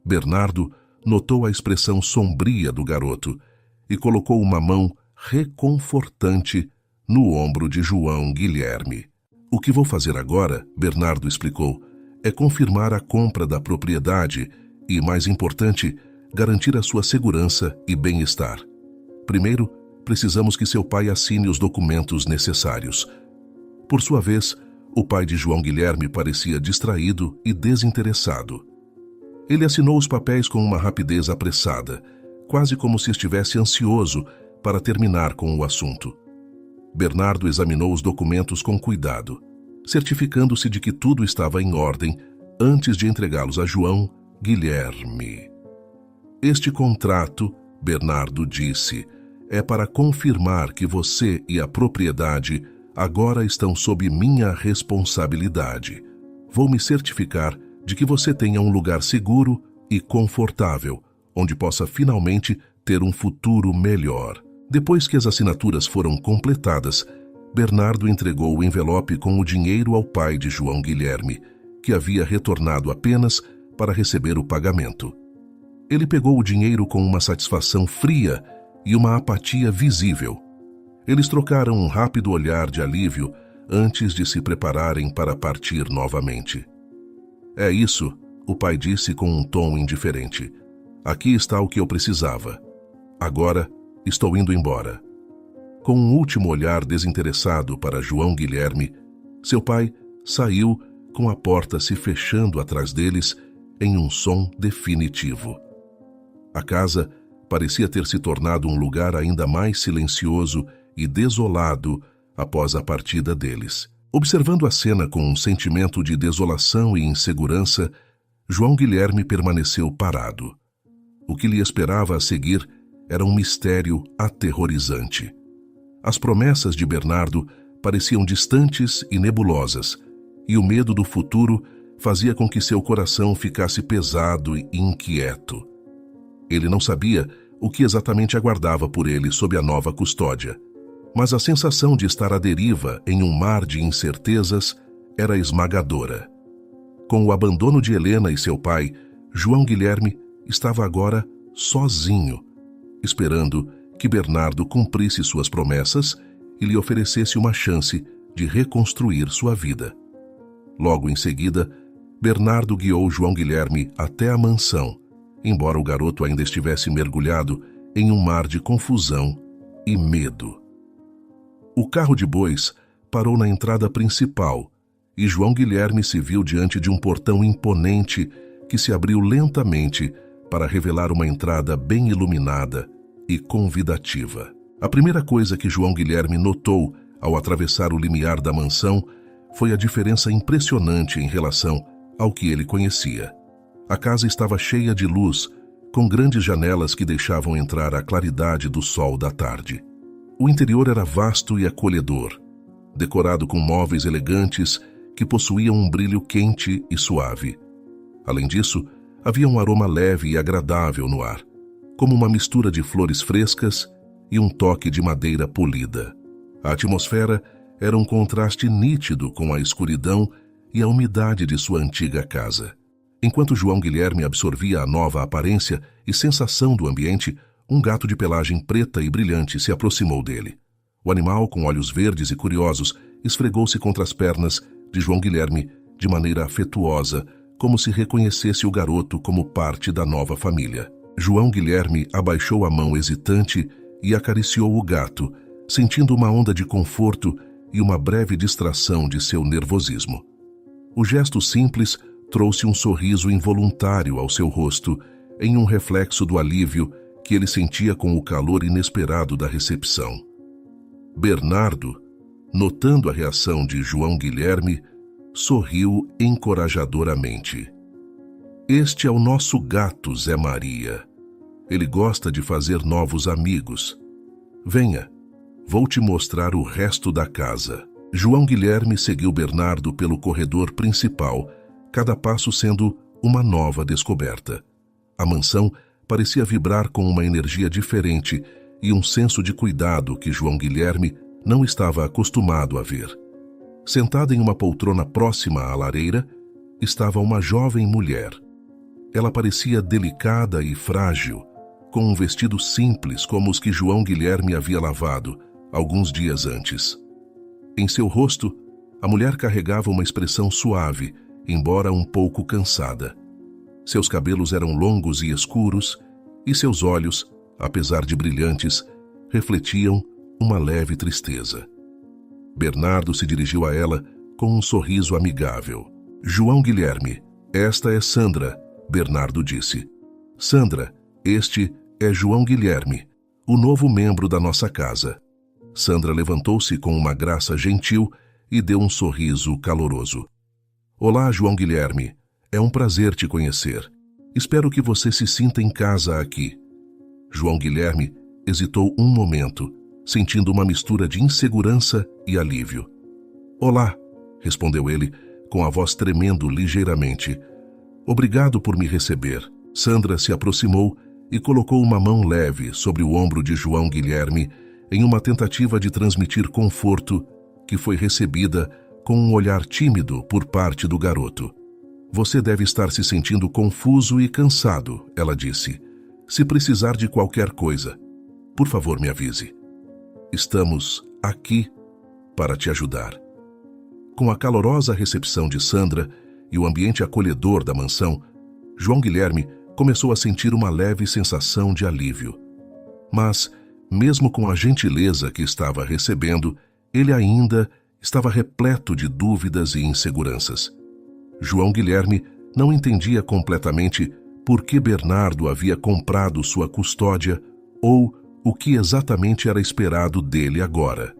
Bernardo notou a expressão sombria do garoto e colocou uma mão reconfortante no ombro de João Guilherme. O que vou fazer agora, Bernardo explicou, é confirmar a compra da propriedade e, mais importante, garantir a sua segurança e bem-estar. Primeiro, precisamos que seu pai assine os documentos necessários. Por sua vez, o pai de João Guilherme parecia distraído e desinteressado. Ele assinou os papéis com uma rapidez apressada, quase como se estivesse ansioso para terminar com o assunto. Bernardo examinou os documentos com cuidado, certificando-se de que tudo estava em ordem antes de entregá-los a João Guilherme. Este contrato, Bernardo disse, é para confirmar que você e a propriedade agora estão sob minha responsabilidade. Vou me certificar de que você tenha um lugar seguro e confortável, onde possa finalmente ter um futuro melhor. Depois que as assinaturas foram completadas, Bernardo entregou o envelope com o dinheiro ao pai de João Guilherme, que havia retornado apenas para receber o pagamento. Ele pegou o dinheiro com uma satisfação fria e uma apatia visível. Eles trocaram um rápido olhar de alívio antes de se prepararem para partir novamente. É isso, o pai disse com um tom indiferente. Aqui está o que eu precisava. Agora estou indo embora. Com um último olhar desinteressado para João Guilherme, seu pai saiu com a porta se fechando atrás deles em um som definitivo. A casa parecia ter se tornado um lugar ainda mais silencioso e desolado após a partida deles. Observando a cena com um sentimento de desolação e insegurança, João Guilherme permaneceu parado. O que lhe esperava a seguir era um mistério aterrorizante. As promessas de Bernardo pareciam distantes e nebulosas, e o medo do futuro fazia com que seu coração ficasse pesado e inquieto. Ele não sabia o que exatamente aguardava por ele sob a nova custódia, mas a sensação de estar à deriva em um mar de incertezas era esmagadora. Com o abandono de Helena e seu pai, João Guilherme estava agora sozinho, esperando que Bernardo cumprisse suas promessas e lhe oferecesse uma chance de reconstruir sua vida. Logo em seguida, Bernardo guiou João Guilherme até a mansão, embora o garoto ainda estivesse mergulhado em um mar de confusão e medo. O carro de bois parou na entrada principal e João Guilherme se viu diante de um portão imponente que se abriu lentamente para revelar uma entrada bem iluminada e convidativa. A primeira coisa que João Guilherme notou ao atravessar o limiar da mansão foi a diferença impressionante em relação ao que ele conhecia. A casa estava cheia de luz, com grandes janelas que deixavam entrar a claridade do sol da tarde. O interior era vasto e acolhedor, decorado com móveis elegantes que possuíam um brilho quente e suave. Além disso, havia um aroma leve e agradável no ar, como uma mistura de flores frescas e um toque de madeira polida. A atmosfera era um contraste nítido com a escuridão e a umidade de sua antiga casa. Enquanto João Guilherme absorvia a nova aparência e sensação do ambiente, um gato de pelagem preta e brilhante se aproximou dele. O animal, com olhos verdes e curiosos, esfregou-se contra as pernas de João Guilherme de maneira afetuosa, como se reconhecesse o garoto como parte da nova família. João Guilherme abaixou a mão hesitante e acariciou o gato, sentindo uma onda de conforto e uma breve distração de seu nervosismo. O gesto simples trouxe um sorriso involuntário ao seu rosto, em um reflexo do alívio que ele sentia com o calor inesperado da recepção. Bernardo, notando a reação de João Guilherme, sorriu encorajadoramente. Este é o nosso gato, Zé Maria. Ele gosta de fazer novos amigos. Venha, vou te mostrar o resto da casa. João Guilherme seguiu Bernardo pelo corredor principal, cada passo sendo uma nova descoberta. A mansão parecia vibrar com uma energia diferente e um senso de cuidado que João Guilherme não estava acostumado a ver. Sentada em uma poltrona próxima à lareira, estava uma jovem mulher. Ela parecia delicada e frágil, com um vestido simples como os que João Guilherme havia lavado alguns dias antes. Em seu rosto, a mulher carregava uma expressão suave, embora um pouco cansada. Seus cabelos eram longos e escuros, e seus olhos, apesar de brilhantes, refletiam uma leve tristeza. Bernardo se dirigiu a ela com um sorriso amigável. João Guilherme, esta é Sandra, Bernardo disse. Sandra, este é João Guilherme, o novo membro da nossa casa. Sandra levantou-se com uma graça gentil e deu um sorriso caloroso. Olá, João Guilherme. É um prazer te conhecer. Espero que você se sinta em casa aqui. João Guilherme hesitou um momento, sentindo uma mistura de insegurança e alívio. Olá, respondeu ele, com a voz tremendo ligeiramente. Obrigado por me receber. Sandra se aproximou e colocou uma mão leve sobre o ombro de João Guilherme em uma tentativa de transmitir conforto, que foi recebida com um olhar tímido por parte do garoto. Você deve estar se sentindo confuso e cansado, ela disse. Se precisar de qualquer coisa, por favor me avise. Estamos aqui para te ajudar. Com a calorosa recepção de Sandra e o ambiente acolhedor da mansão, João Guilherme começou a sentir uma leve sensação de alívio. Mas, mesmo com a gentileza que estava recebendo, ele ainda estava repleto de dúvidas e inseguranças. João Guilherme não entendia completamente por que Bernardo havia comprado sua custódia ou o que exatamente era esperado dele agora.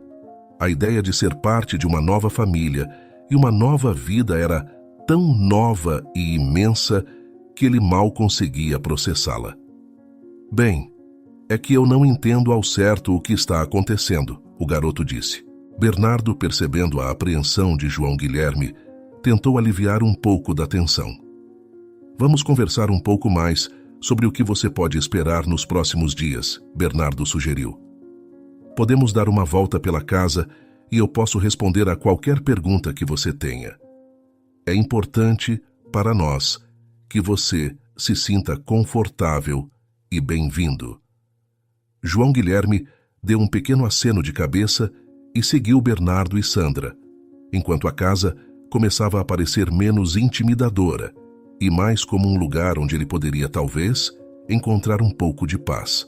A ideia de ser parte de uma nova família e uma nova vida era tão nova e imensa que ele mal conseguia processá-la. Bem, é que eu não entendo ao certo o que está acontecendo, o garoto disse. Bernardo, percebendo a apreensão de João Guilherme, tentou aliviar um pouco da tensão. Vamos conversar um pouco mais sobre o que você pode esperar nos próximos dias, Bernardo sugeriu. Podemos dar uma volta pela casa e eu posso responder a qualquer pergunta que você tenha. É importante para nós que você se sinta confortável e bem-vindo. João Guilherme deu um pequeno aceno de cabeça e seguiu Bernardo e Sandra, enquanto a casa começava a parecer menos intimidadora e mais como um lugar onde ele poderia, talvez, encontrar um pouco de paz.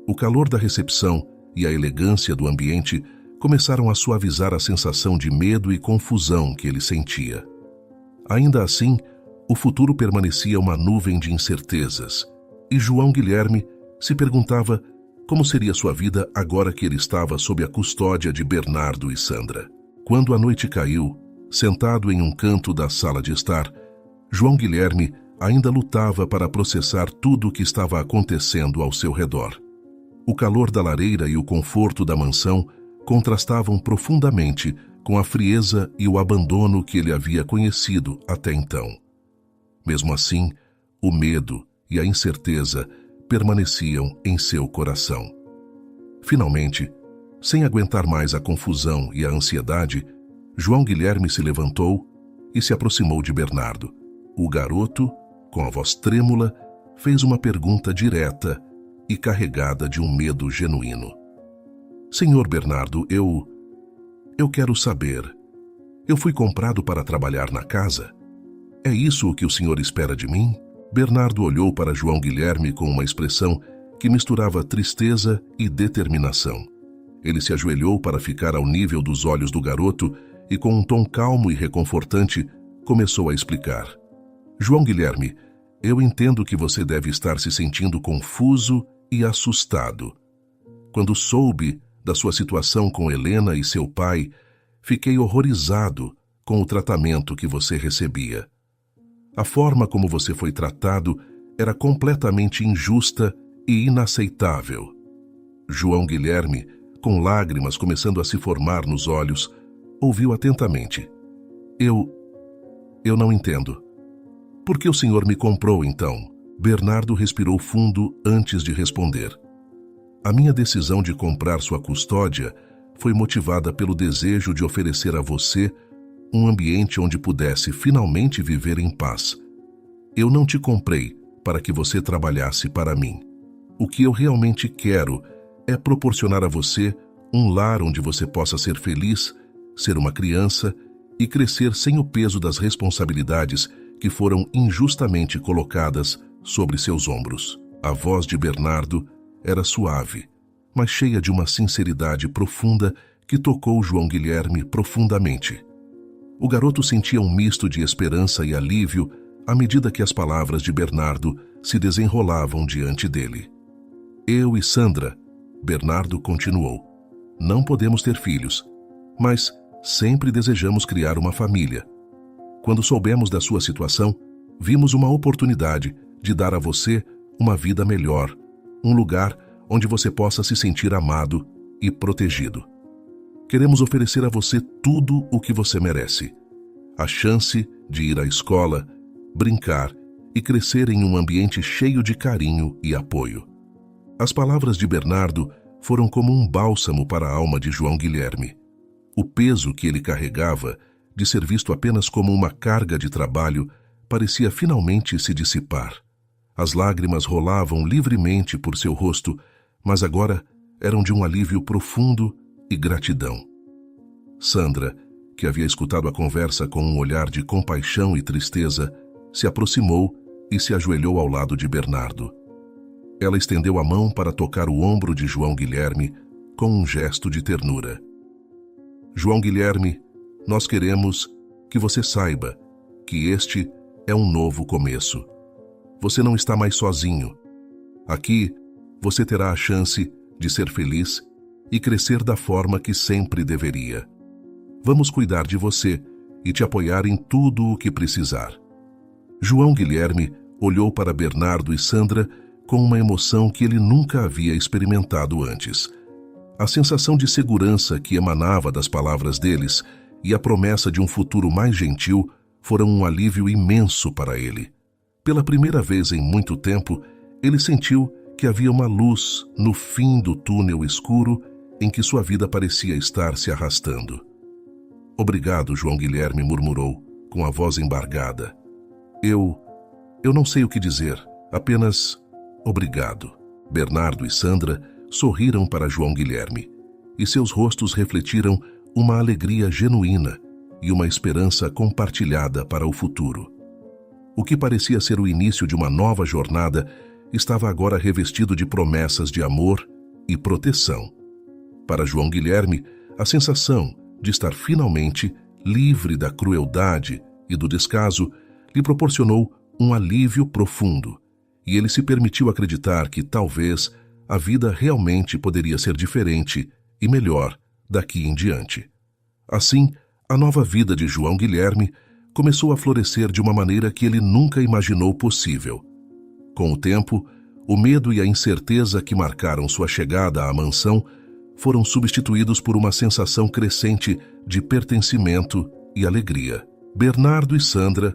O calor da recepção e a elegância do ambiente começaram a suavizar a sensação de medo e confusão que ele sentia. Ainda assim, o futuro permanecia uma nuvem de incertezas, e João Guilherme se perguntava como seria sua vida agora que ele estava sob a custódia de Bernardo e Sandra. Quando a noite caiu, sentado em um canto da sala de estar, João Guilherme ainda lutava para processar tudo o que estava acontecendo ao seu redor. O calor da lareira e o conforto da mansão contrastavam profundamente com a frieza e o abandono que ele havia conhecido até então. Mesmo assim, o medo e a incerteza permaneciam em seu coração. Finalmente, sem aguentar mais a confusão e a ansiedade, João Guilherme se levantou e se aproximou de Bernardo. O garoto, com a voz trêmula, fez uma pergunta direta e carregada de um medo genuíno. Senhor Bernardo, eu quero saber. Eu fui comprado para trabalhar na casa? É isso o que o senhor espera de mim? Bernardo olhou para João Guilherme com uma expressão que misturava tristeza e determinação. Ele se ajoelhou para ficar ao nível dos olhos do garoto e, com um tom calmo e reconfortante, começou a explicar. João Guilherme, eu entendo que você deve estar se sentindo confuso e assustado. Quando soube da sua situação com Helena e seu pai, fiquei horrorizado com o tratamento que você recebia. A forma como você foi tratado era completamente injusta e inaceitável. João Guilherme, com lágrimas começando a se formar nos olhos, ouviu atentamente. Eu não entendo. Por que o senhor me comprou, então? Bernardo respirou fundo antes de responder. A minha decisão de comprar sua custódia foi motivada pelo desejo de oferecer a você um ambiente onde pudesse finalmente viver em paz. Eu não te comprei para que você trabalhasse para mim. O que eu realmente quero é proporcionar a você um lar onde você possa ser feliz, ser uma criança e crescer sem o peso das responsabilidades que foram injustamente colocadas sobre seus ombros. A voz de Bernardo era suave, mas cheia de uma sinceridade profunda que tocou João Guilherme profundamente. O garoto sentia um misto de esperança e alívio à medida que as palavras de Bernardo se desenrolavam diante dele. Eu e Sandra, Bernardo continuou, não podemos ter filhos, mas sempre desejamos criar uma família. Quando soubemos da sua situação, vimos uma oportunidade de dar a você uma vida melhor, um lugar onde você possa se sentir amado e protegido. Queremos oferecer a você tudo o que você merece. A chance de ir à escola, brincar e crescer em um ambiente cheio de carinho e apoio. As palavras de Bernardo foram como um bálsamo para a alma de João Guilherme. O peso que ele carregava, de ser visto apenas como uma carga de trabalho, parecia finalmente se dissipar. As lágrimas rolavam livremente por seu rosto, mas agora eram de um alívio profundo e gratidão. Sandra, que havia escutado a conversa com um olhar de compaixão e tristeza, se aproximou e se ajoelhou ao lado de Bernardo. Ela estendeu a mão para tocar o ombro de João Guilherme com um gesto de ternura. João Guilherme, nós queremos que você saiba que este é um novo começo. Você não está mais sozinho. Aqui, você terá a chance de ser feliz e crescer da forma que sempre deveria. Vamos cuidar de você e te apoiar em tudo o que precisar. João Guilherme olhou para Bernardo e Sandra com uma emoção que ele nunca havia experimentado antes. A sensação de segurança que emanava das palavras deles e a promessa de um futuro mais gentil foram um alívio imenso para ele. Pela primeira vez em muito tempo, ele sentiu que havia uma luz no fim do túnel escuro em que sua vida parecia estar se arrastando. Obrigado, João Guilherme murmurou, com a voz embargada. Eu não sei o que dizer, apenas obrigado. Bernardo e Sandra sorriram para João Guilherme, e seus rostos refletiram uma alegria genuína e uma esperança compartilhada para o futuro. O que parecia ser o início de uma nova jornada estava agora revestido de promessas de amor e proteção. Para João Guilherme, a sensação de estar finalmente livre da crueldade e do descaso lhe proporcionou um alívio profundo, e ele se permitiu acreditar que talvez a vida realmente poderia ser diferente e melhor daqui em diante. Assim, a nova vida de João Guilherme começou a florescer de uma maneira que ele nunca imaginou possível. Com o tempo, o medo e a incerteza que marcaram sua chegada à mansão foram substituídos por uma sensação crescente de pertencimento e alegria. Bernardo e Sandra,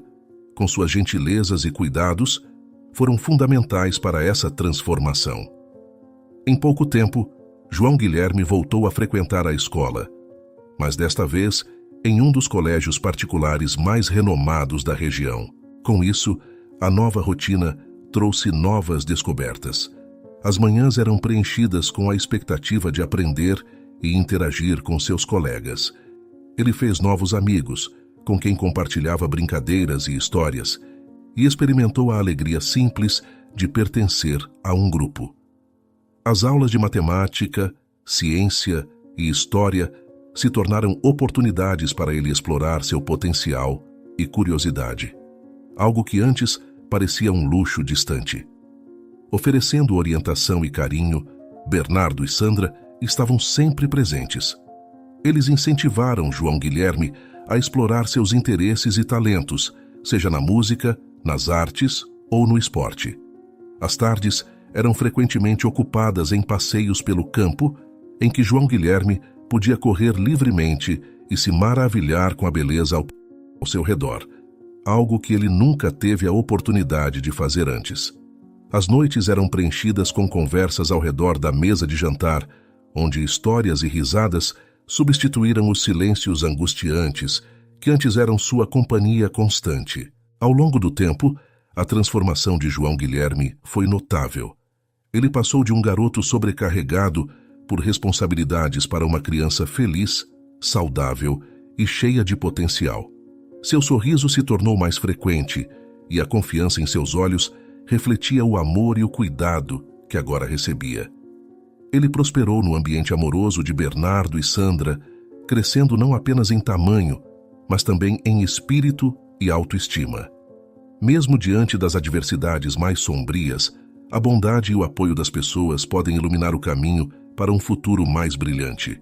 com suas gentilezas e cuidados, foram fundamentais para essa transformação. Em pouco tempo, João Guilherme voltou a frequentar a escola, mas desta vez em um dos colégios particulares mais renomados da região. Com isso, a nova rotina trouxe novas descobertas. As manhãs eram preenchidas com a expectativa de aprender e interagir com seus colegas. Ele fez novos amigos, com quem compartilhava brincadeiras e histórias, e experimentou a alegria simples de pertencer a um grupo. As aulas de matemática, ciência e história se tornaram oportunidades para ele explorar seu potencial e curiosidade, algo que antes parecia um luxo distante. Oferecendo orientação e carinho, Bernardo e Sandra estavam sempre presentes. Eles incentivaram João Guilherme a explorar seus interesses e talentos, seja na música, nas artes ou no esporte. As tardes eram frequentemente ocupadas em passeios pelo campo, em que João Guilherme podia correr livremente e se maravilhar com a beleza ao seu redor, algo que ele nunca teve a oportunidade de fazer antes. As noites eram preenchidas com conversas ao redor da mesa de jantar, onde histórias e risadas substituíram os silêncios angustiantes que antes eram sua companhia constante. Ao longo do tempo, a transformação de João Guilherme foi notável. Ele passou de um garoto sobrecarregado por responsabilidades para uma criança feliz, saudável e cheia de potencial. Seu sorriso se tornou mais frequente e a confiança em seus olhos refletia o amor e o cuidado que agora recebia. Ele prosperou no ambiente amoroso de Bernardo e Sandra, crescendo não apenas em tamanho, mas também em espírito e autoestima. Mesmo diante das adversidades mais sombrias, a bondade e o apoio das pessoas podem iluminar o caminho para um futuro mais brilhante.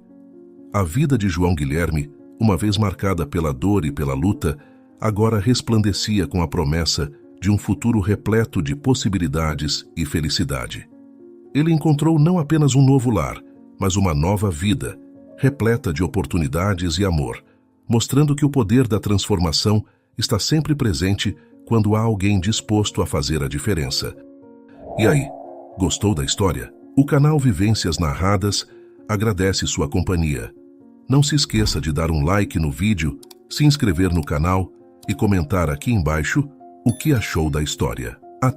A vida de João Guilherme, uma vez marcada pela dor e pela luta, agora resplandecia com a promessa de um futuro repleto de possibilidades e felicidade. Ele encontrou não apenas um novo lar, mas uma nova vida, repleta de oportunidades e amor, mostrando que o poder da transformação está sempre presente quando há alguém disposto a fazer a diferença. E aí, gostou da história? O canal Vivências Narradas agradece sua companhia. Não se esqueça de dar um like no vídeo, se inscrever no canal e comentar aqui embaixo o que achou da história.